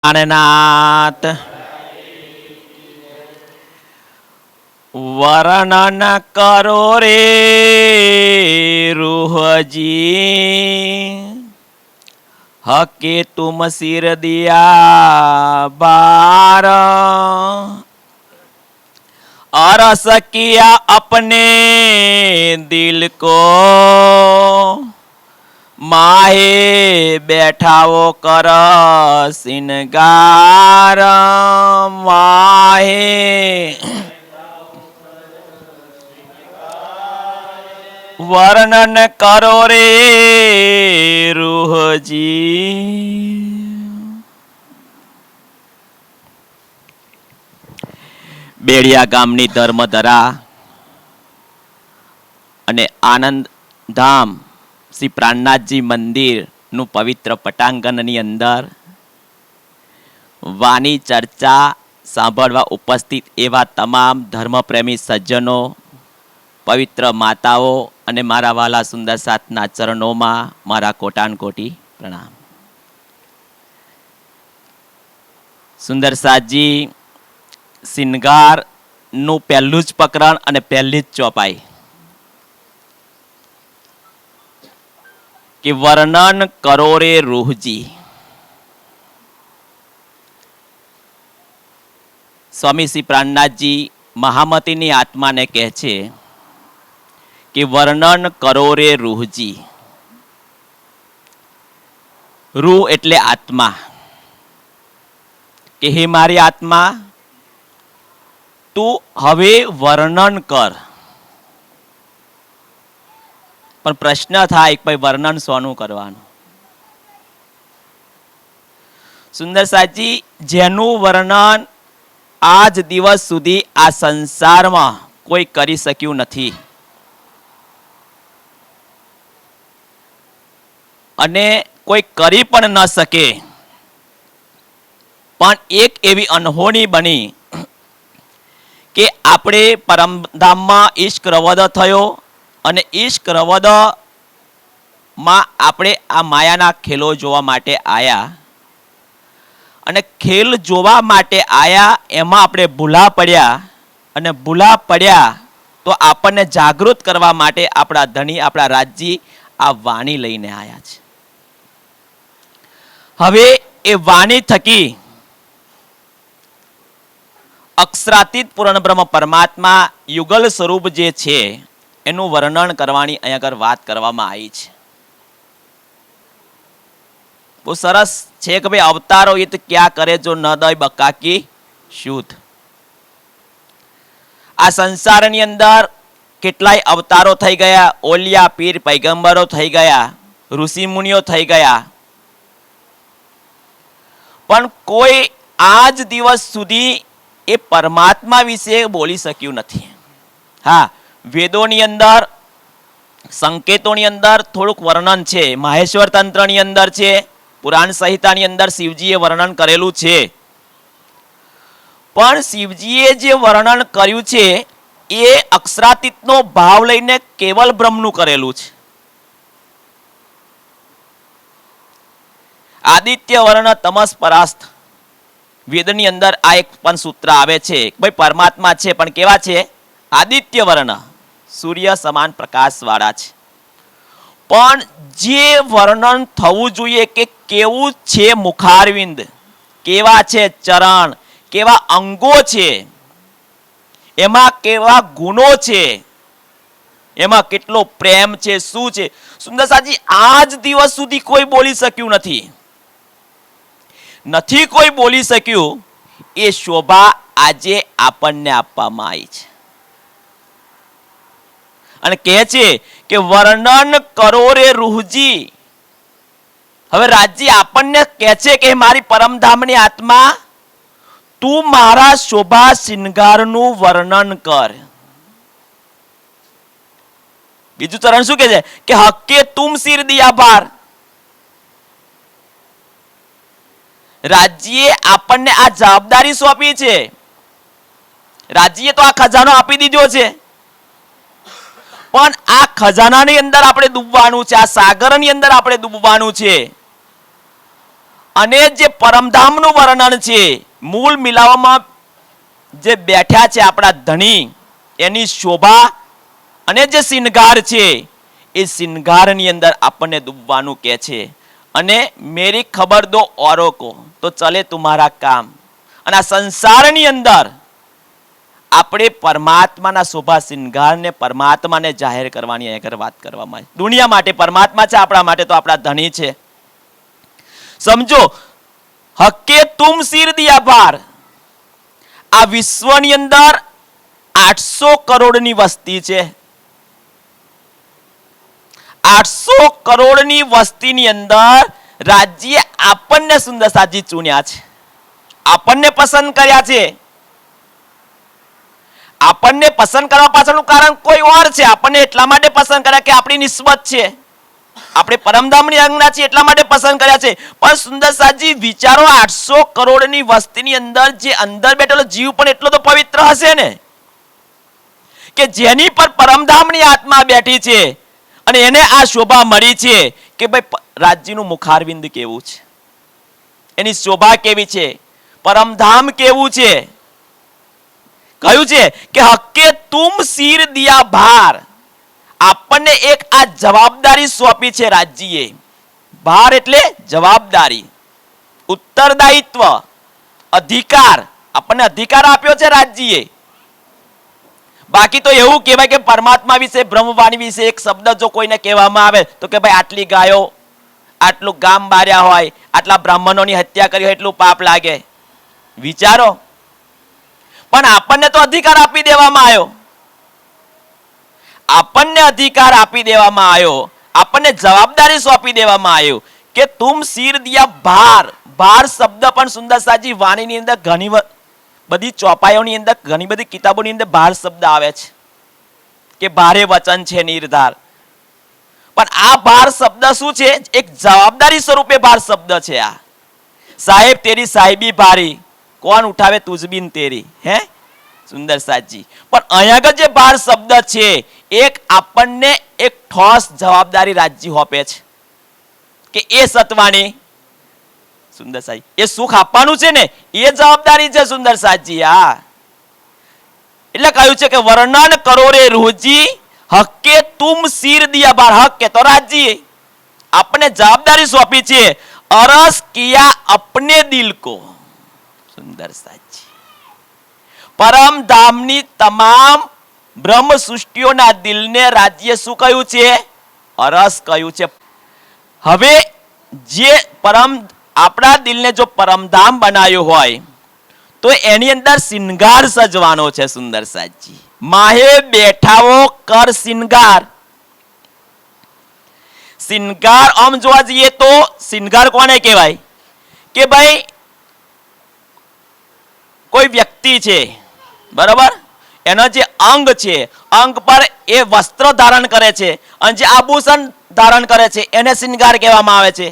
નાથ વર્ણન કરો રે રૂહજી હકે તુમ સિર દિયા બાર अरस किया अपने दिल को माहे बैठाओ कर सिनगार माहे वर्णन करो रे रूहजी। બેડિયા ગામની ધર્મધરા અને આનંદધામ શ્રી પ્રાણનાથજી મંદિરનું પવિત્ર પટાંગણની અંદર વાણી ચર્ચા સાંભળવા ઉપસ્થિત એવા તમામ ધર્મપ્રેમી સજ્જનો, પવિત્ર માતાઓ અને મારા વાલા સુંદર સાતના ચરણોમાં મારા કોટાનકોટી પ્રણામ। સુંદર સાતજી સિનગારનું પહેલું જ પ્રકરણ અને પહેલી જ ચોપાઈ કે વર્ણન કરો રે રૂહજી। સ્વામી શ્રી પ્રાણનાથજી મહામતીની આત્માને કહે છે કે વર્ણન કરો રે રૂહજી। રૂહ એટલે આત્મા, કે હે મારી આત્મા તું હવે વર્ણન કર। પણ પ્રશ્ન થાય કે ભાઈ વર્ણન શોનું કરવાનું? સુંદર સાજી, જેનું વર્ણન આજ દિવસ સુધી આ સંસારમાં કોઈ કરી શક્યું નથી અને કોઈ કરી પણ ન શકે, પણ એક એવી અનહોની બની કે આપણે પરમધામમાં ઈશ્ક રવદ થયો અને ઈશ્ક રવદમાં આપણે આ માયાના ખેલો જોવા માટે આવ્યા અને ખેલ જોવા માટે આવ્યા, એમાં આપણે ભૂલા પડ્યા અને ભૂલા પડ્યા તો આપણને જાગૃત કરવા માટે આપણા ધણી, આપણા રાજજી આ વાણી લઈને આવ્યા છે। હવે એ વાણી થકી અક્ષરાતીત પૂર્ણ બ્રહ્મ પરમાત્મા યુગલ સ્વરૂપ જે છે એનું વર્ણન કરવાની અહીંયા આગળ વાત કરવામાં આવી છે। બહુ સરસ છે કે ભાઈ અવતારો એ તો ક્યાં કરે જો ન દય બકા કી શુદ્ધ। આ સંસારની અંદર કેટલાય અવતારો થઈ ગયા, ઓલિયા પીર પૈગંબરો થઈ ગયા, ઋષિ મુનિઓ થઈ ગયા, પણ કોઈ આજ દિવસ સુધી એ પરમાત્મા વિશે બોલી શક્યું નથી। હા, વેદોની અંદર સંકેતોની અંદર થોડુંક વર્ણન છે, માહેશ્વર તંત્રની અંદર છે, પુરાણ સંહિતાની અંદર શિવજીએ વર્ણન કરેલું છે, પણ શિવજીએ જે વર્ણન કર્યું છે એ અક્ષરાતીતનો ભાવ લઈને કેવલ બ્રહ્મનું કરેલું છે। આદિત્ય વર્ણ તમસ પરાસ્ત વેદની અંદર આ એક પણ સૂત્ર આવે છે, ભાઈ પરમાત્મા છે પણ કેવા છે? આદિત્ય વર્ણ, સૂર્ય સમાન પ્રકાશ વાળા છે। પણ જે વર્ણન થવું જોઈએ કે કેવું છે મુખારવિંદ, કેવા છે ચરણ, કેવા અંગો છે, એમાં કેવા ગુણો છે, એમાં કેટલો પ્રેમ છે, શું છે, સુંદર સાજી આજ દિવસ સુધી કોઈ બોલી શક્યું નથી કોઈ બોલી શક્યું। એ શોભા આજે આપણને આપવામાં આવી છે અને કહે છે કે વર્ણન કરો રે રૂહજી। હવે રાજજી આપણને કહે છે કે મારી પરમધામની આત્મા તું મારા શોભા શિંગારનું વર્ણન કર। બીજું ચરણ શું કહે છે કે હકે તુમ સિર દિયા બાર। રાજ્યએ આપણને આ જવાબદારી સોંપી છે, રાજ્યએ તો આ ખજાનો આપી દીધો છે, પણ આ ખજાનાની અંદર આપણે ડૂબવાનું છે, આ સાગરની અંદર આપણે ડૂબવાનું છે। અને જે પરમધામનું વર્ણન છે, મૂળ મિલાવામાં જે બેઠા છે આપણા ધણી, એની શોભા અને જે શિંગાર છે એ શિંગારની અંદર આપણને ડૂબવાનું કહે છે. અને મેરી ખબર દો ઓરો કો તો ચલે તુમ્હારા કામ. અને આ સંસારની અંદર આપણે પરમાત્માના શોભા શિંગારને પરમાત્માને જાહેર કરવાની આગળ વાત કરવામાં આવી. દુનિયા માટે પરમાત્મા છે, આપણા માટે તો આપણા ધણી છે. સમજો, હકે તુમ સિર દિયા બાર. આ વિશ્વની અંદર 800 કરોડની વસ્તી છે. 800 કરોડની વસ્તીની અંદર રાજ્ય આપણને સુંદર સાજી ચૂન્યા છે, આપણને પસંદ કર્યા છે. આપણને પસંદ કરવા પાછળનું કારણ કોઈ ઓર છે. આપણને એટલા માટે પસંદ કર્યા કે આપણી નિસ્બત છે, આપણે પરમધામની આજ્ઞા છે એટલા માટે પસંદ કર્યા છે. પણ સુંદર સાજી વિચારો, 800 કરોડની વસ્તીની અંદર જે અંદર બેઠેલો જીવ પણ એટલો તો પવિત્ર હશે ને, કે જેની પર પરમધામની આત્મા બેઠી છે અને એને આ શોભા મળી છે કે ભાઈ રાજ્યનું મુખારવિંદ કેવું છે, એની શોભા કેવી છે, પરમધામ કેવું છે. કહ્યું છે કે હકે તુમ સિર દિયા ભાર. આપણને એક આ જવાબદારી સોંપી છે રાજ્યએ. ભાર એટલે જવાબદારી, ઉત્તરદાયિત્વ, અધિકાર. આપણને અધિકાર આપ્યો છે રાજ્યએ. બાકી તો એવું કહેવાય કે પરમાત્મા વિશે, બ્રહ્મવાણી વિશે એક શબ્દ જો કોઈને કહેવામાં આવે તો કે ભાઈ આટલી ગાયો, આટલું ગામ બાર્યા હોય, આટલા બ્રાહ્મણોની હત્યા કરી હોય એટલું પાપ લાગે. વિચારો. પણ આપણને તો અધિકાર આપી દેવામાં આવ્યો. આપણને અધિકાર આપી દેવામાં આવ્યો, આપણને જવાબદારી સોંપી દેવામાં આવ્યો કે તુમ સિર દિયા ભાર. ભાર શબ્દ પણ સુંદર સાજી વાણીની અંદર ઘણી બધી ચોપાઈઓની અંદર, ઘણી બધી કિતાબોની અંદર ભાર શબ્દ આવે છે કે ભારે વચન છે નિર્ધાર. પણ આ ભાર શબ્દ શું છે? એક જવાબદારી સ્વરૂપે ભાર શબ્દ છે. આ સાહેબ તેરી સાહેબી ભારી, કોણ ઉઠાવે તુજબીન તેરી. હે સુંદર સાજી. પણ અહીંયા આગળ જે ભાર શબ્દ છે એક આપણને એક ઠોસ જવાબદારી રાજ્ય હોપે છે કે એ સત્વાની સુંદર સાજી, એ સુખ આપવાનું છે ને એ જવાબદારી છે સુંદર સાજી. આ એટલે કહ્યું છે કે વર્ણન કરો રે રોજી, હકે તુમ સિર દિયા બાર. હક કે તો રાજ્ય આપણને જવાબદારી સોંપી છે. અરસ કિયા અપને દિલ કો. સુંદર સાજી. પરમ ધામની તમામ બ્રહ્મ સૃષ્ટિઓના દિલને રાજ્ય શું કહ્યું છે? અરસ કહ્યું છે. હવે જે આપણા દિલને જો પરમધામ બનાવ્યું હોય તો એની અંદર શિંગાર સજવાનો છે સુંદર સાજી. માહે બેઠાવો કર શિંગાર. શિંગાર આમ જોવા જઈએ તો શિંગાર કોને કહેવાય? કે ભાઈ કોઈ વ્યક્તિ છે, બરાબર, એનો જે અંગ છે, અંગ પર એ વસ્ત્ર ધારણ કરે છે અને જે આભૂષણ ધારણ કરે છે એને શિંગાર કહેવામાં આવે છે.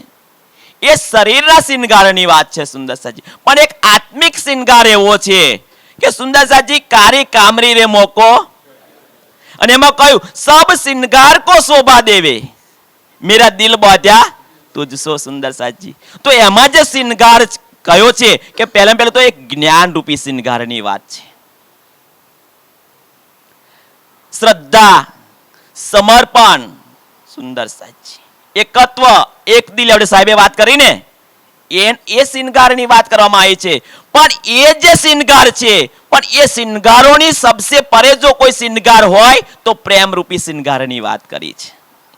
એ શરીરના શિંગારની વાત છે સુંદર સાજી. પણ એક આત્મિક શિંગાર એવો છે કે સુંદર સાજી કારી કામરી રે મોકો. અને એમાં કહ્યું સબ શિંગાર કો શોભા દેવે, મેરા દિલ બાંધ્યા તુજસો. સુંદર સાજી. તો એમાં જે શિંગાર કયો છે કે પહેલા તો એક જ્ઞાન રૂપી શિંગારની વાત છે. શ્રદ્ધા, સમર્પણ, સુંદર સાજી, એકત્વ, એક દિલ. આપણે સાહેબે વાત કરી ને એ શિંગારની વાત કરવામાં આવી છે. પણ એ જે શિંગાર છે, પણ એ શિંગારોની સબસે પરે જો કોઈ શિંગાર હોય તો પ્રેમ રૂપી શિંગારની વાત કરી છે.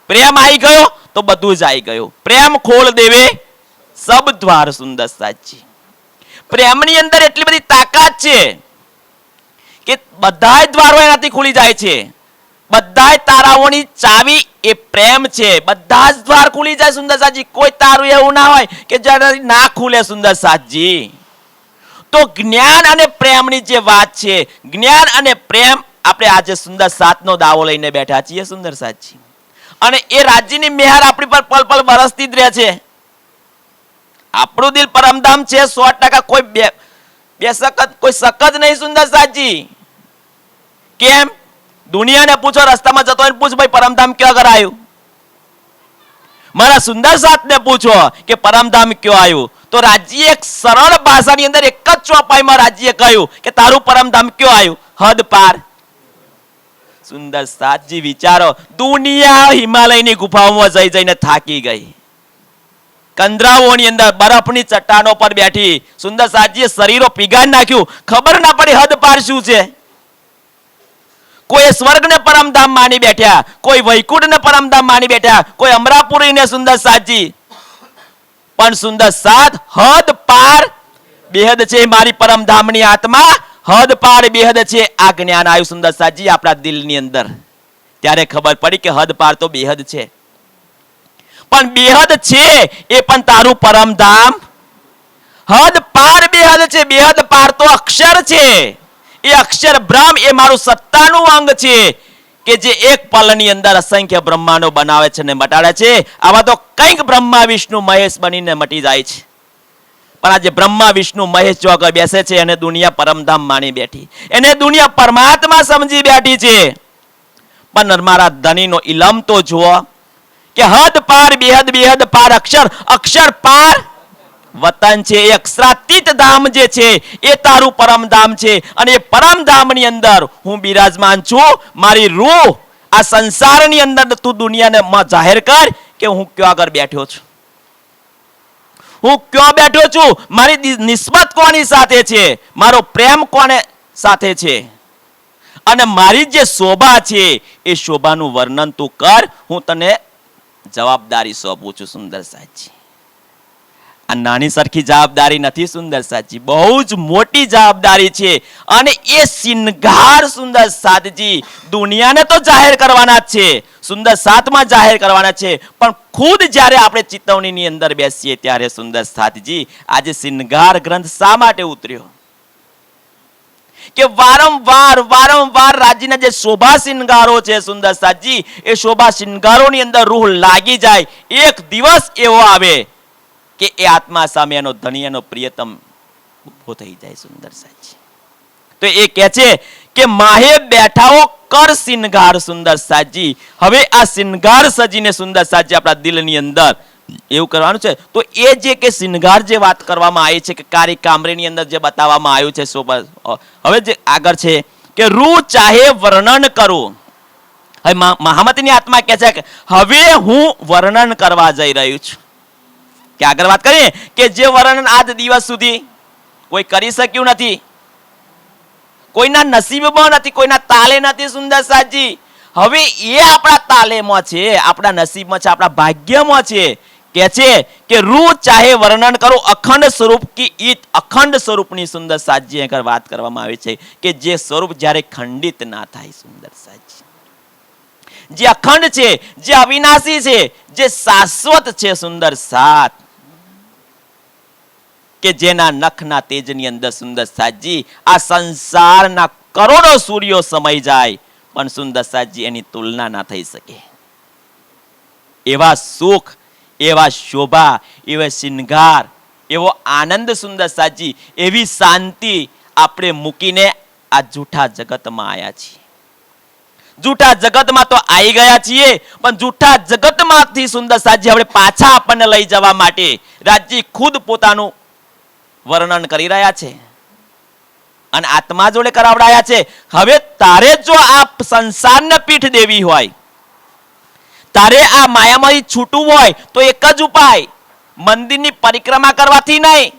પ્રેમ આવી ગયો તો બધું જ આવી ગયું. પ્રેમ ખોલ દેવે સબ દ્વાર. સુંદર સાજી. પ્રેમની અંદર એટલી બધી તાકાત છે કે બધા દ્વારો એનાથી ખુલી જાય છે. બધા તારાઓની ચાવી એ પ્રેમ છે. બધા જ દ્વાર ખુલી જાય સુંદર સાજી. કોઈ તારું એવું ના હોય કે જ્યારે ના ખુલે સુંદર સાજી. તો જ્ઞાન અને પ્રેમની જે વાત છે, જ્ઞાન અને પ્રેમ, આપણે આજે સુંદર સાતનો દાવો લઈને બેઠા છીએ સુંદર સાજી. અને એ રાજ્યની મેહર આપણી પર પલ પલ વરસતી જ રહે છે. આપણું દિલ પરમધામ છે 100%. કોઈ કોઈ સક જ નહીં સુંદર સાજી. કેમ? દુનિયાને પૂછો, રસ્તામાં જતો હોય પૂછ ભાઈ પરમધામ ક્યાં આગળ આવ્યું? મારા સુંદર સાતને પૂછો કે પરમધામ ક્યાં આવ્યું તો રાજ્ય એક સરળ ભાષાની અંદર એક જ ચોપાઈમાં રાજ્ય કહ્યું કે તારું પરમધામ કયો આવ્યું? હદ પાર. સુંદર સાતજી વિચારો, દુનિયા હિમાલયની ગુફાઓમાં જઈ જઈને થાકી ગઈ, કંદરાઓની અંદર બરફની ચટ્ટાનો પર બેઠી સુંદર સાતજીએ શરીરો પીગાડી નાખ્યું, ખબર ના પડી હદ પાર શું છે. કોઈ સ્વર્ગને પરમધામ માની બેઠા, કોઈ વૈકુંઠને પરમધામ માની બેઠા, કોઈ અમરાપુરીને સુંદર સાતજી. પણ સુંદર સાત હદ પાર બેહદ છે મારી પરમધામની આત્મા, હદ પાર બેહદ છે. આ જ્ઞાન આવ્યું સુંદર સાતજી આપણા દિલની અંદર. ત્યારે ખબર પડી કે હદ પાર તો બેહદ છે, પણ બેહદ છે એ પણ તારું પરમધામ. હદ પાર બેહદ છે, બેહદ પાર તો અક્ષર છે. એ અક્ષર બ્રહ્મ એ મારું સત્તાનું અંગ છે કે જે એક પલની અંદર અસંખ્ય બ્રહ્માંડો બનાવે છે ને મટાડે છે. આવા તો કંઈક બ્રહ્મા વિષ્ણુ મહેશ બનીને મટી જાય છે, પણ આજે બ્રહ્મા વિષ્ણુ મહેશ જો આગળ બેસે છે એને દુનિયા પરમધામ માની બેઠી, એને દુનિયા પરમાત્મા સમજી બેઠી છે. પણ મારા ધણીનો ઇલમ તો જુઓ કે હદ પાર બેહદ, બેહદ પાર અક્ષર, અક્ષર પાર વતન છે. એ અક્ષરાતીત ધામ જે છે એ તારું પરમધામ છે, અને એ પરમધામની અંદર હું બિરાજમાન છું. મારી રૂહ આ સંસારની અંદર તું દુનિયાને જાહેર કર કે હું ક્યાં આગળ બેઠો છું, હું ક્યાં બેઠો છું, મારી નિસ્બત કોની સાથે છે, મારો પ્રેમ કોને સાથે છે, અને મારી જે શોભા છે એ શોભાનું વર્ણન તું કર. હું તને જવાબદારી સોંપું છું. સુંદર સાતજી, આ નાની સરખી જવાબદારી નથી સુંદર સાતજી, બહુ જ મોટી જવાબદારી છે. અને એ શિનગાર સુંદર સાતજી દુનિયાને તો જાહેર કરવાના જ છે, સુંદર સાતમાં જાહેર કરવાના છે, પણ ખુદ જ્યારે આપણે ચેતવણીની અંદર બેસીએ ત્યારે સુંદર સાતજી આજે શિનગાર ગ્રંથ શા માટે ઉતર્યો? કે વારંવાર વારંવાર રાજ્યના જે શોભા શિનગારો છે સુંદર સાતજી, એ શોભા શિનગારોની અંદર રૂહ લાગી જાય. એક દિવસ એવો આવે કે એ આત્મા સામે એનો ધણી, એનો પ્રિયતમ ઉભો થઈ જાય સુંદર સાતજી. તો એ કહે છે કે માહે બેઠાઓ કર શિનગાર સુંદર સાતજી. હવે આ શિનગાર સજીને સુંદર સાતજી આપણા દિલની અંદર એવું કરવાનું છે. તો એ જે કે શિનગાર જે વાત કરવામાં આવી છે કે કારી કામરેની અંદર જે બતાવવામાં આવ્યું છે શોભા, હવે જે આગળ છે કે રૂ ચાહે વર્ણન કરું. હવે મહામતીની આત્મા કહે છે કે હવે હું વર્ણન કરવા જઈ રહ્યું છું. કે આગળ વાત કરીએ કે જે વર્ણન આજ દિવસ સુધી કોઈ કરી શક્યું નથી, કોઈના નસીબમાં નથી, કોઈના તાલે નથી સુંદર સાતજી. હવે એ આપણા તાલેમાં છે, આપણા નસીબમાં છે, આપણા ભાગ્યમાં છે. કે છે કે રૂ ચાહે વર્ણન કરો અખંડ સ્વરૂપ કી ઈત, અખંડ સ્વરૂપની સુંદર સાતજી આગળ વાત કરવામાં આવી છે કે જે સ્વરૂપ જ્યારે ખંડિત ના થાય સુંદર સાતજી, જે અખંડ છે, જે અવિનાશી છે, જે શાશ્વત છે સુંદર સાત, કે જેના નખના તેજની અંદર સુંદર સાતજી આ સંસારના કરોડો સૂર્યો સમાઈ જાય પણ સુંદર સાતજી એની તુલના ના થઈ શકે. એવા સુખ, એવા શોભા, એવા શિનગાર, એવો આનંદ સુંદર સાતજી, એવી શાંતિ આપણે મૂકીને આ જૂઠા જગતમાં આવ્યા છીએ. જૂઠા જગતમાં તો આવી ગયા છીએ, પણ જૂઠા જગતમાંથી સુંદર સાતજી આપણે પાછા આપણને લઈ જવા માટે રાજજી ખુદ પોતાનું વર્ણન કરી રહ્યા છે અને આત્મા જોડે કરાવડાયા છે. હવે તારે જો આ સંસારને પીઠ દેવી હોય, તારે આ માયામાંથી છૂટવું હોય તો એક જ ઉપાય, મંદિરની પરિક્રમા કરવાથી નહીં,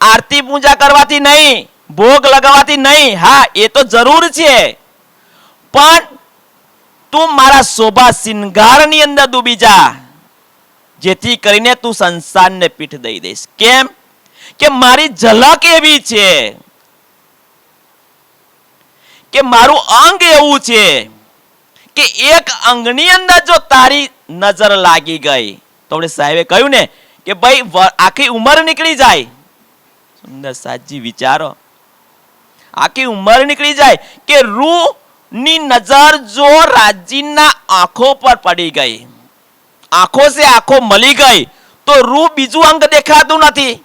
આરતી પૂજા કરવાથી નહીં, ભોગ લગાવવાથી નહીં. હા એ તો જરૂર છે, પણ તું મારા શોભા શિનગારની અંદર ડૂબી જા, જેથી કરીને તું સંસારને પીઠ દઈ દઈશ. કેમ કે મારી ઝલક એવી છે, કે મારું અંગ એવું છે કે એક અંગની અંદર જો તારી નજર લાગી ગઈ તો આપણે સાહેબે કહ્યું ને કે ભાઈ આખી ઉંમર નીકળી જાય. સુંદર સાતજી વિચારો, આખી ઉંમર નીકળી જાય કે રૂહ ની નજર જો રાજીના આંખો પર પડી ગઈ, આંખો સે આંખો મળી ગઈ તો રૂહ બીજું અંગ દેખાતું નથી.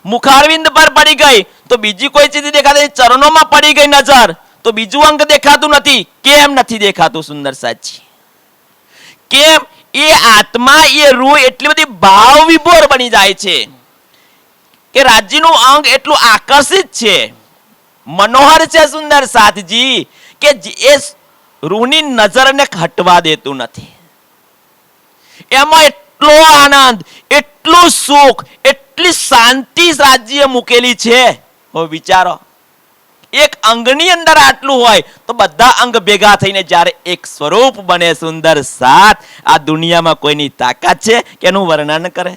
મુખારવિંદ પર પડી ગઈ તો બીજી કોઈ ચીજ દેખાતી, ચરણોમાં પડી ગઈ નજર તો બીજું અંગ દેખાતું નથી. કેમ નથી દેખાતું સુંદર સાતજી? કેમ? એ આત્મા એ રૂહ એટલી બધી ભાવ વિભોર બની જાય છે કે રાજ્યનું અંગ એટલું આકર્ષિત છે, મનોહર છે સુંદર સાથજી, કે એ રૂહની નજરને હટવા દેતું નથી. એમાં એટલો આનંદ, એટલું સુખ, એટલી શાંતિ રાજ્ય મૂકેલી છે. હવે વિચારો, એક અંગની અંદર આટલું હોય તો બધા અંગ ભેગા થઈને જ્યારે એક સ્વરૂપ બને સુંદર સાથ, આ દુનિયામાં કોઈની તાકાત છે કે એનું વર્ણન કરે?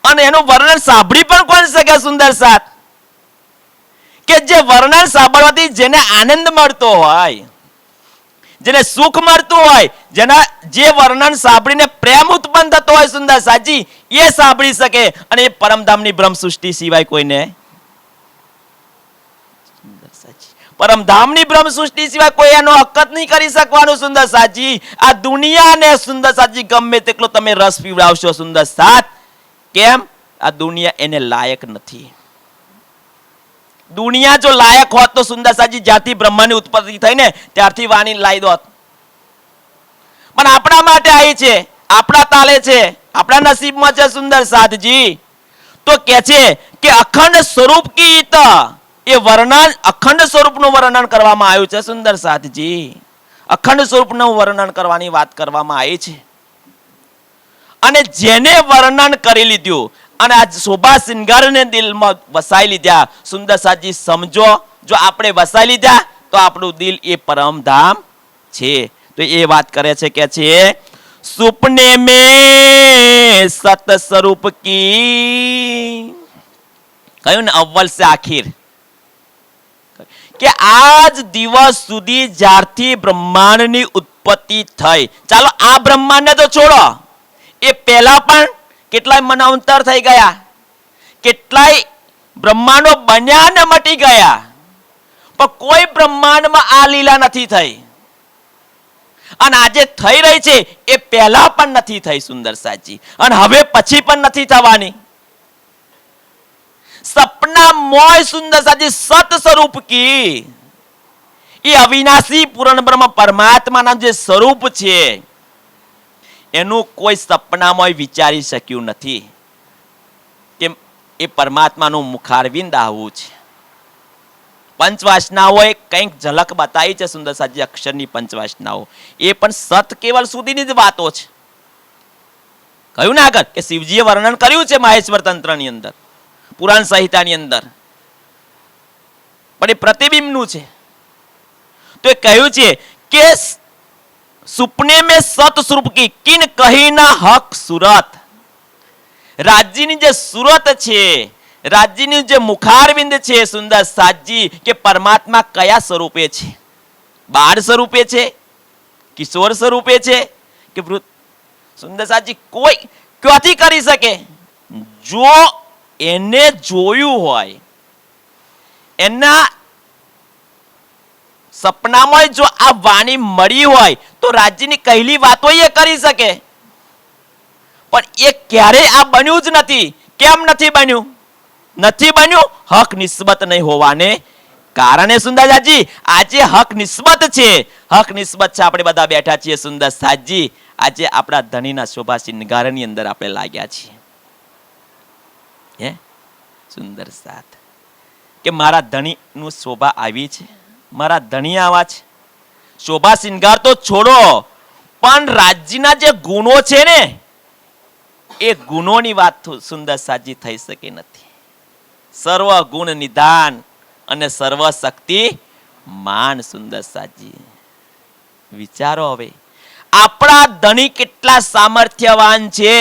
અને એનું વર્ણન સાંભળી પણ કોણ શકે સુંદર સાથ? કે જે વર્ણન સાંભળવાથી જેને આનંદ મળતો હોય, જેને સુખ મળતું હોય, જેના જે વર્ણન સાંભળીને પ્રેમ ઉત્પન્ન થતો હોય સુંદર સાજી, એ સાંભળી શકે. અને એ પરમધામની બ્રહ્મ સૃષ્ટિ સિવાય કોઈને, પરમધામની બ્રહ્મ સૃષ્ટિ સિવાય કોઈ એનો હક જ નહીં કરી શકવાનું સુંદર સાજી. આ દુનિયાને સુંદર સાજી ગમે તેટલો તમે રસ પીવડાવશો સુંદર સાથ, કેમ? આ દુનિયા એને લાયક નથી. દુનિયા જો લાયક હોત તો સુંદર સાજી જ્યારથી બ્રહ્માની ઉત્પત્તિ થઈ ને ત્યારથી વાણી લાવી દોત. પણ આપણા માટે આવી છે, આપણા તાલે છે, આપણા નસીબમાં છે સુંદર સાધજી. તો કે છે કે અખંડ સ્વરૂપ કી એ વર્ણન, અખંડ સ્વરૂપનું વર્ણન કરવામાં આવ્યું છે સુંદર સાથજી. અખંડ સ્વરૂપનું વર્ણન કરવાની વાત કરવામાં આવી છે. અને જેને વર્ણન કરી લીધું અને આ શોભા શિંગારને દિલમાં વસાઈ લીધા સુંદર સાજી, સમજો, જો આપણે વસાઈ લીધા તો આપણું દિલ એ પરમધામ છે. તો એ વાત કરે છે કે છે સુપને में सत स्वरूप की, કહ્યું ને અવ્વલ સે આખિર, કે આજ દિવસ સુધી જ્યારથી બ્રહ્માંડની ઉત્પત્તિ થઈ, ચાલો આ બ્રહ્માંડને તો છોડો, એ પહેલા પણ કેટલાય મનવંતર થઈ ગયા, કેટલાય બ્રહ્માંડો બન્યા ને મટી ગયા, પણ કોઈ બ્રહ્માંડમાં આ લીલા નથી થઈ. અને આજે થઈ રહી છે એ પહેલા પણ નથી થઈ સુંદર સાજી, અને હવે પછી પણ નથી થવાની. સપના મોય સુંદર સાજી સત સ્વરૂપ કી, એ અવિનાશી પૂર્ણ બ્રહ્મ પરમાત્માના જે સ્વરૂપ છે એનું કોઈ સપનામાં વિચારી શક્યું નથી કે એ પરમાત્માનું મુખારવિંદ આવું છે. પંચવાસનાઓએ કંઈક ઝલક બતાવી છે સુંદર સાજી, અક્ષરની પંચવાસનાઓ, એ પણ સત કેવલ સુધીની જ વાતો છે. કહ્યું ને આગળ કે શિવજીએ વર્ણન કર્યું છે માહેશ્વર તંત્રની અંદર, પુરાણ સંહિતાની અંદર, પણ એ પ્રતિબિંબનું છે. તો એ કહ્યું છે કે સુપને में सत स्वरूप की किन कही ना हक सूरत, રાજ્યની જે સુરત છે, રાજ્યની જે મુખારવિંદ છે સુંદર સાજી, કે પરમાત્મા કયા સ્વરૂપે છે? બાળ સ્વરૂપે છે, કિશોર સ્વરૂપે છે કે વૃદ્ધ? સુંદર સાજી કોઈ ક્યાંથી કરી શકે? જો એને જોયું હોય, એના સપનામાં જો આ વાણી મળી હોય તો રાજ્યની કહેલી વાતો એ કરી શકે. પણ એ ક્યારેય આ બન્યું જ નથી. કેમ નથી બન્યું? નથી બન્યું હક નિસ્બત નહીં હોવાને કારણે સુંદરજી. આજે હક નિસ્બત છે, હક નિસ્બત છે. આપણે બધા બેઠા છીએ સુંદર સાજી, આજે આપણા ધણીના શોભા શિંગારની અંદર આપણે લાગ્યા છીએ. હે સુંદર સાથ, કે મારા ધણીનું શોભા આવી છે, મારા ધણી આવા છે. શોભા શિંગાર તો છોડો, પણ રાજ્યના જે ગુણો છે ને એ ગુણોની વાત સુંદર સાજી થઈ શકે નથી. સર્વ ગુણ નિધાન અને સર્વ શક્તિ માન સુંદર સાજી. વિચારો હવે, આપણા ધણી કેટલા સામર્થ્યવાન છે.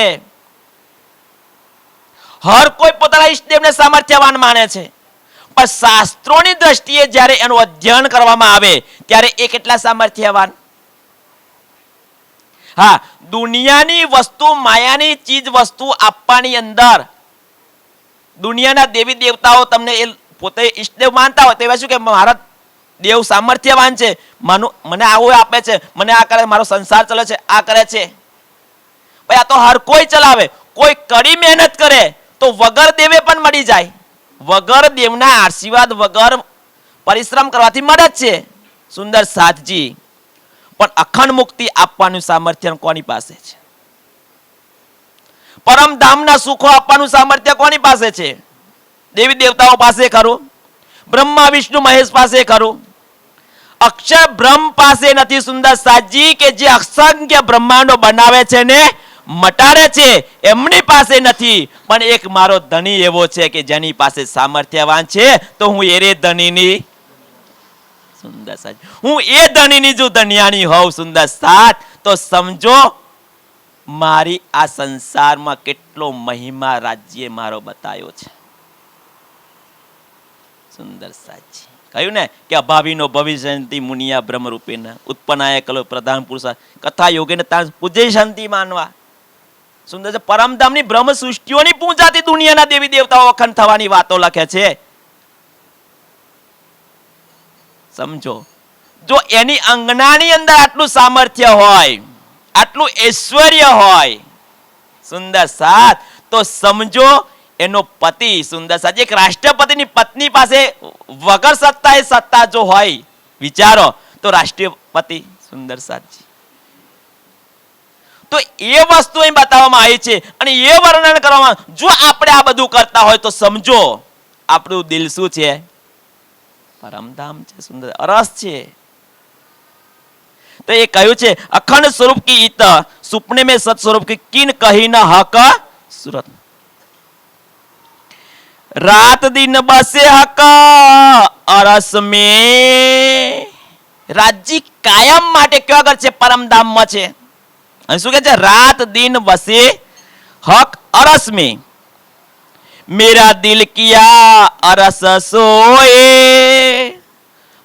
હર કોઈ પોતાના ઈષ્ટદેવને સામર્થ્યવાન માને છે, પણ શાસ્ત્રોની દ્રષ્ટિએ જ્યારે એનું અધ્યયન કરવામાં આવે ત્યારે એ કેટલા સામર્થ્યવાન? હા, દુનિયાની વસ્તુ, માયાની ચીજ વસ્તુ આપવાની અંદર દુનિયાના દેવી દેવતાઓ તમને એ પોતે ઈષ્ટદેવ માનતા હોય તો શું કે મારા દેવ સામર્થ્યવાન છે, મને આવું આપે છે, મને આ કરે, મારો સંસાર ચલે છે, આ કરે છે. ભાઈ આ તો હર કોઈ ચલાવે. કોઈ કડી મહેનત કરે તો વગર દેવે પણ મળી જાય. વગર દેવના આશીર્વાદ, વગર પરિશ્રમ કરવાથી મળે જ છે સુંદર સાથજી. પણ અખંડ મુક્તિ આપવાનું સામર્થ્ય કોની પાસે છે? પરમધામના સુખો આપવાનું સામર્થ્ય કોની પાસે છે? દેવી દેવતાઓ પાસે ખરું? બ્રહ્મા વિષ્ણુ મહેશ પાસે ખરું? અક્ષર બ્રહ્મ પાસે નથી સુંદર સાજી, કે જે અસંખ્ય બ્રહ્માંડો બનાવે છે ને મટાડે છે, એમની પાસે નથી. પણ એક મારો ધણી એવો છે કે જેની પાસે સામર્થ્યવાન છે, તો હું એ ધણીની સુંદર સાજ, હું એ ધણીની જો ધનિયાણી હોઉં સુંદર સાત, તો સમજો મારી આ સંસારમાં કેટલો મહિમા રાજ્ય મારો બતાવ્યો છે. સુંદર સાજી કહ્યું ને કે અભાવીનો ભવિષ્યંતિ મુનિયા બ્રહ્મ રૂપેના ઉત્પન્નાય કલો પ્રધાન પુરુષ કથા યોગેને તાર પૂજે શાંતિ માનવા. સુંદર છે. પરમધામની બ્રહ્મ સૃષ્ટિઓની પૂજાથી દુનિયાના દેવી દેવતાઓ અખંડ થવાની વાતો લખે છે. સમજો, જો એની અંગનાની અંદર આટલું સામર્થ્ય હોય, આટલું ઐશ્વર્ય હોય સુંદર સાત, તો સમજો એનો પતિ સુંદર સાત, એક રાષ્ટ્રપતિની પત્ની પાસે વગર સત્તા એ સત્તા જો હોય, વિચારો તો રાષ્ટ્રપતિ સુંદર સાતજી. તો એ વસ્તુ અહીં બતાવવામાં આવી છે અને એ વર્ણન કરવામાં. જો આપણે આ બધું કરતા હોય તો સમજો આપણું દિલ શું છે? પરમધામ છે, સુંદર અરસ છે. તો એ કહ્યું છે અખંડ સ્વરૂપ કી ઈત સુપને में सत स्वरूप की किन कही न हक सूरत रात दिन बसे हक अरस में. રાજ્ય કાયમ માટે ક્યાં આગળ છે? પરમધામમાં છે. અને શું કહે છે? રાત દિન બસે હક અરસ में मेरा दिल किया अरस सोए.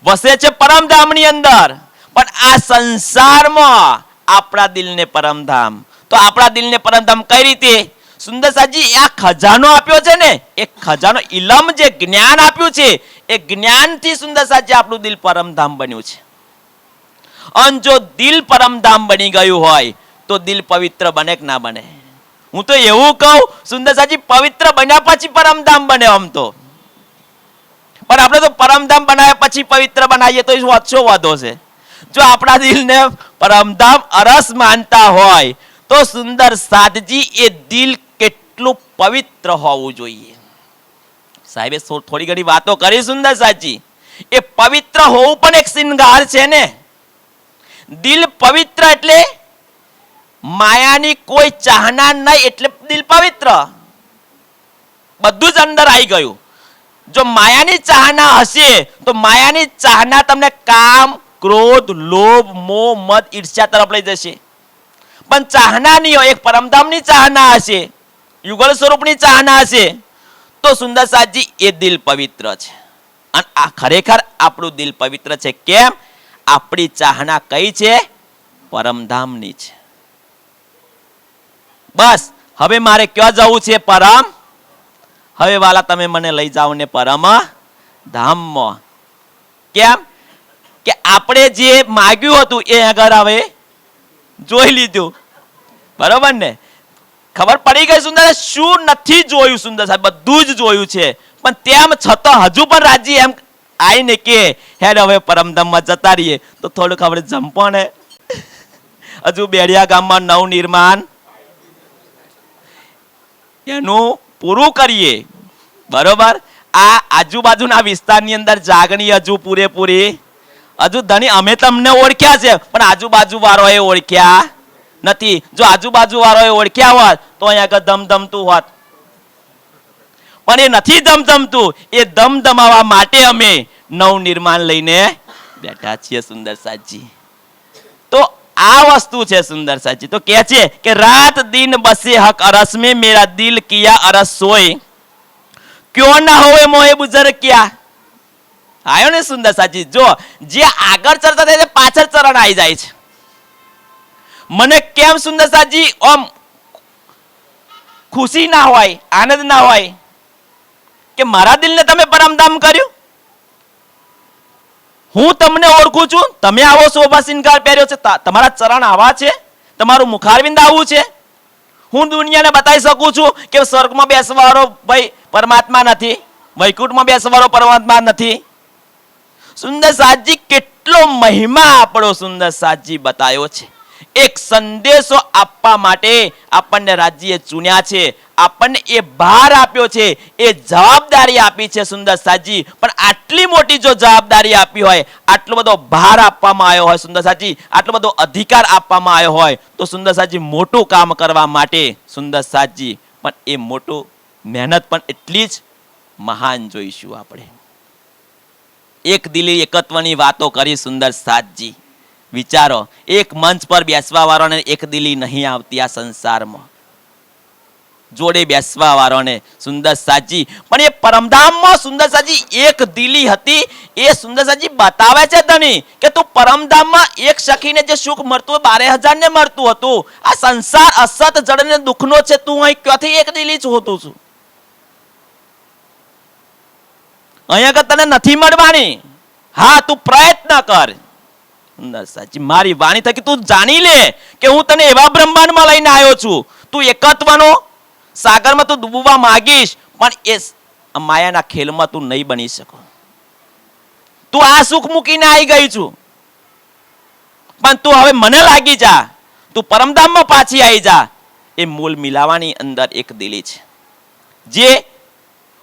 વસે છે પરમધામની અંદર, પણ આ સંસારમાં આપણા દિલને પરમધામ. તો આપણા દિલને પરમધામ કઈ રીતે? સુંદર સાજી આ ખજાનો આપ્યો છે ને, એ ખજાનો ઇલમ જે જ્ઞાન આપ્યું છે, એ જ્ઞાનથી સુંદર સાજી આપણું દિલ પરમધામ બન્યું છે. અને જો દિલ પરમધામ બની ગયું હોય તો દિલ પવિત્ર બને કે ના બને? હું તો એવું કહું સુંદર સાજી, પવિત્ર બન્યા પછી પરમધામ બને આમ તો. પણ આપણે તો પરમધામ બનાવ્યા પછી પવિત્ર બનાવીએ તો શું વાંધો છે? જો આપણા દિલને પરમધામ અરસ માનતા હોય તો સુંદર સાધજી એ દિલ કેટલું પવિત્ર હોવું જોઈએ. સાહેબે થોડી ઘણી વાતો કરી સુંદર સાજી. એ પવિત્ર હોવું પણ એક શિંગાર છે ને. દિલ પવિત્ર એટલે માયાની કોઈ ચાહના નહીં, એટલે દિલ પવિત્ર. બધું જ અંદર આવી ગયું. જો માયાની ચાહના હશે તો માયાની ચાહના તમને કામ, ક્રોધ, લોભ, મોહ, મદ, ઈર્ષ્યા તરફ લઈ જશે. પણ ચાહના નહીં હોય, એક પરમધામની ચાહના હશે, યુગલ સ્વરૂપની ચાહના હશે, તો સુંદર સાજી એ દિલ પવિત્ર છે. અને આ ખરેખર આપણું દિલ પવિત્ર છે. કેમ? આપણી ચાહના કઈ છે? પરમધામની છે. બસ હવે મારે ક્યાં જવું છે? પરમ. હવે વાલા તમે મને લઈ જાઓ ને પરમ ધામમાં. કેમ કે આપણે જે માગ્યું હતું એ આગળ હવે જોઈ લીધું. બરોબર ને? ખબર પડી ગઈ સુંદર શું નથી જોયું. સુંદર સાહેબ બધું જ જોયું છે, પણ તેમ છતાં હજુ પણ રાજી એમ આવીને કે હેડ હવે પરમધામમાં જતા રહીએ. તો થોડુંક આપણે જંપો ને, હજુ બેડિયા ગામમાં નવનિર્માણ એનું પૂરું કરીએ. બરોબર? આ આજુબાજુના વિસ્તારની અંદર જાગણી હજુ પૂરેપૂરી, હજુ ધણી અમે તમને ઓળખ્યા છે પણ આજુબાજુ વાળો એ ઓળખ્યા નથી. જો આજુબાજુ વાળો એ ઓળખ્યા હોત તો અહીંયા આગળ ધમધમતું હોત, પણ એ નથી ધમધમતું. એ ધમધમાવા માટે અમે નવનિર્માણ લઈને બેઠા છીએ સુંદર સાજી. તો આ વસ્તુ છે સુંદર સાજી. તો કહે છે કે રાત દિન બસે હક અરસ में मेरा दिल किया अरस सोए क्यों ना होए मोहे बुजुर्ग क्या. આયો ને સુંદર સાજી? જો જે આગળ ચડતા થાય પાછળ ચરણ આવી જાય છે. મને કેમ સુંદર સાજી ઓમ ખુશી ના હોય, આનંદ ના હોય કે મારા દિલને તમે પરમધામ કર્યું? હું તમને ઓળખું છું, તમે આવો શોભા શિંગાર પહેર્યો છે, તમારા ચરણ આવા છે, તમારું મુખારવિંદ આવું છે. હું દુનિયાને બતાવી શકું છું કે સ્વર્ગમાં બેસવાળો ભાઈ પરમાત્મા નથી, વૈકુંઠમાં બેસવાળો પરમાત્મા નથી. સુંદર સાજી કેટલો મહિમા આપણો સુંદર સાજી બતાવ્યો છે. એક સંદેશો આપવા માટે આપણને રાજ્યએ ચૂન્યા છે, આપણને એ ભાર આપ્યો છે, એ જવાબદારી આપી છે સુંદર સાજી. પણ આટલી મોટી જો જવાબદારી આપી હોય, આટલો બધો ભાર આપવામાં આવ્યો હોય સુંદર સાજી, આટલો બધો અધિકાર આપવામાં આવ્યો હોય, તો સુંદર સાજી મોટું કામ કરવા માટે સુંદર સાજી પણ એ મોટું મહેનત પણ એટલી જ મહાન જોઈશું આપણે. એક દિલી એકત્વની વાતો કરી સુંદર સાજી. વિચારો, એક મંચ પર બેસવા વાળાને એક દિલી નહીં આવતી આ સંસારમાં, જોડે બેસવા વાળાને સુંદર સાજી. પણ એ પરમધામમાં સુંદર સાજી એક દિલી હતી. એ સુંદર સાજી બતાવે છે તને કે તું પરમધામમાં એક સખીને જે સુખ મળતું 12,000 ને મળતું હતું, આ સંસાર અસત જડ ને દુઃખનો છે, તું અહીં ક્યાંથી એક દિલી જ હોતું છું? અહીંયા કે તને નથી મળવાની. હા, તું પ્રયત્ન કર સુંદર સાજી. મારી વાણી થકી તું જાણી લે કે હું તને એવા બ્રહ્માંડમાં લઈને આવ્યો છું. તું એકત્વનો સાગરમાં તું ડૂબવા માંગીશ, પણ એ માયાના ખેલમાં તું નહીં બની શકો. તું આ સુખ મૂકીને આવી ગઈ છું, પણ તું હવે મને લાગી જા, તું પરમધામમાં પાછી આવી જા. એ મૂળ મિલાવાની અંદર એક દિલી છે. જે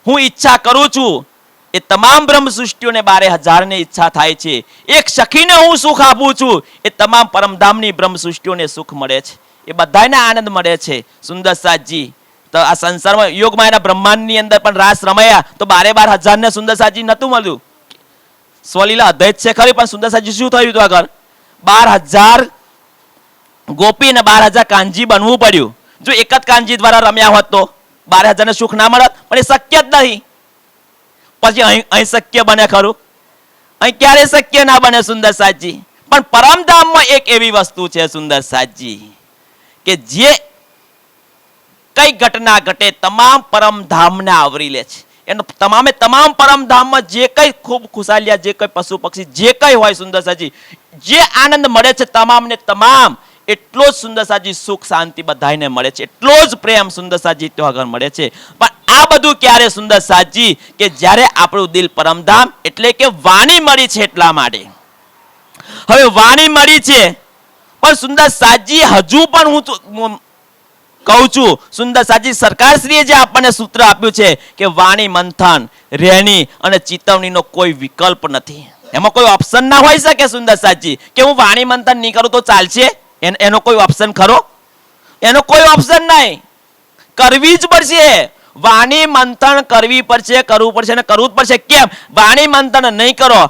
હું ઈચ્છા કરું છું એ તમામ બ્રહ્મ સૃષ્ટિઓને 12,000 ને ઈચ્છા થાય છે. એક સખીને હું સુખ આપું છું, એ તમામ પરમધામની બ્રહ્મ સૃષ્ટિઓને સુખ મળે છે, એ બધાને આનંદ મળે છે સુંદર સાજી. તો આ સંસારમાં યોગમાયાના બ્રહ્માંડની અંદર પણ રાસ રમાયા તો 12,000 ને સુંદર સાજી નતું મળ્યું. સ્વલીલા અદ્વૈત છે ખરી, પણ સુંદર સાજી શું થયું હતું આગળ? 12,000 ગોપી ને 12,000 કાનજી બનવું પડ્યું. જો એક જ કાનજી દ્વારા રમ્યા હોત તો 12,000 ને સુખ ના મળત, પણ એ શક્ય જ નહીં. પછી અહીં શક્ય બને ખરું? અહીં ક્યારે શક્ય ના બને સુંદર સાજી. પણ પરમધામમાં એક એવી વસ્તુ છે સુંદર સાજી કે જે કઈ ઘટના ઘટે તમામ પરમધામને આવરી લે છે. એનો તમામે તમામ પરમધામમાં જે કઈ ખૂબ ખુશાલિયા, જે કઈ પશુ પક્ષી, જે કઈ હોય સુંદર સાજી, જે આનંદ મળે છે તમામ ને તમામ, એટલો જ સુંદર સાજી સુખ શાંતિ બધાને મળે છે, એટલો જ પ્રેમ સુંદર સાજી તો આગળ મળે છે. પણ આ બધું ક્યારે સુંદર સાજી? કે જ્યારે આપણું દિલ પરમધામ એટલે કે વાણી મળી છે એટલા માટે. હવે વાણી મળી છે, પણ સુંદર સાજી હજુ પણ હું કહું છું સુંદર સાજી સરકારશ્રીએ જે આપણને સૂત્ર આપ્યું છે કે વાણી મંથન, રહેણી અને ચેતવણીનો કોઈ વિકલ્પ નથી. એમાં કોઈ ઓપ્શન ના હોઈ શકે સુંદર સાજી કે હું વાણી મંથન નહીં કરું તો ચાલશે? એનો કોઈ ઓપ્શન ખરો? એનો કોઈ ઓપ્શન નહીં. કરવી જ પડશે. વાણી મંથન કરવી પડશે, કરવું પડશે અને કરવું જ પડશે. કેમ? વાણી મંથન નહીં કરો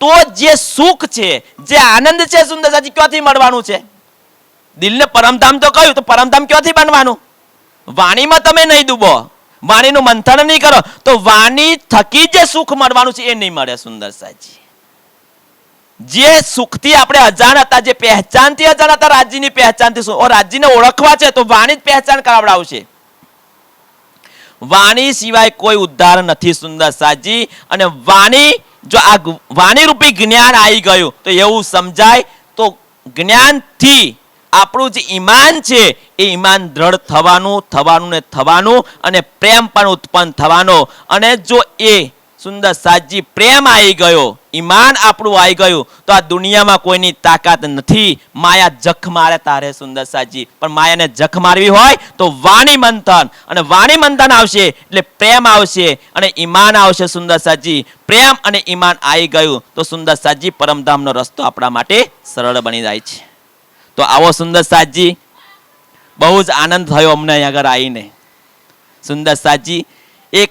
તો જે સુખ છે, જે આનંદ છે સુંદર સાજી ક્યાંથી મળવાનું છે? દિલને પરમધામ તો કહ્યું, તો પરમધામ ક્યાંથી બનવાનું? વાણીમાં તમે નહીં ડૂબો, વાણીનું મંથન નહીં કરો તો વાણી થકી જે સુખ મળવાનું છે એ નહીં મળે સુંદર સાજી. જે સુખથી આપણે અજાણ હતા, જે પહેચાનથી અજાણ હતા, રાજ્યની પહેચાનથી, રાજ્યને ઓળખવા છે તો વાણી જ પહેચાન કરાવડાવશે. વાણી સિવાય કોઈ ઉદ્ધાર નથી સુંદર સાજી. અને વાણી, જો આ વાણી રૂપી જ્ઞાન આવી ગયું તો એવું સમજાય તો જ્ઞાનથી આપણું જે ઈમાન છે એ ઈમાન દ્રઢ થવાનું ને થવાનું, અને પ્રેમ પણ ઉત્પન્ન થવાનો. અને જો એ સુંદર સાજી પ્રેમ આવી ગયો, ઈમાન આપણું આવી ગયું, તો આ દુનિયામાં કોઈની તાકાત નથી. માયા જખ મારે તારે સુંદર સાજી, પણ માયાને જખ મારવી હોય તો વાણી મંથન, અને વાણી મંથન આવશે એટલે પ્રેમ આવશે અને ઈમાન આવશે સુંદર સાજી. પ્રેમ અને ઈમાન આવી ગયું તો સુંદર સાજી પરમધામનો રસ્તો આપણા માટે સરળ બની જાય છે. તો આવો સુંદર સાજી, બહુ જ આનંદ થયો અમને અહીં આગળ આવીને. સુંદર સાજી એક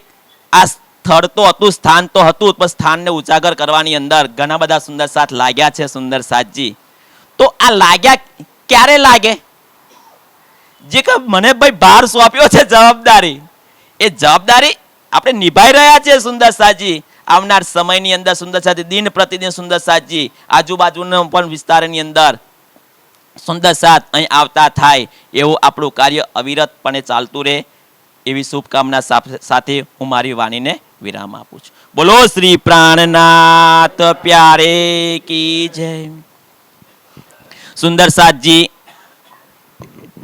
આ સ્થળ તો હતું, સ્થાન તો હતું, પણ સ્થાનને ઉજાગર કરવાની અંદર ઘણા બધા સુંદર સાથ લાગ્યા છે સુંદર સાજી. તો આ લાગ્યા ક્યારે લાગે? જે કે મને ભાઈ ભાર સોંપ્યો છે જવાબદારી, એ જવાબદારી આપણે નિભાઈ રહ્યા છે સુંદર સાજી. આવનાર સમયની અંદર સુંદર સાજી, દિન પ્રતિદિન સુંદર સાજી આજુબાજુનો પણ વિસ્તારની અંદર સુંદર સાથ અહીં આવતા થાય એવું આપણું કાર્ય અવિરતપણે ચાલતું રહે, એવી શુભકામના સાથે હું મારી વાણીને વિરામ આપું છું. બોલો શ્રી પ્રાણનાથ પ્યારે કી જય. સુંદર સાથજી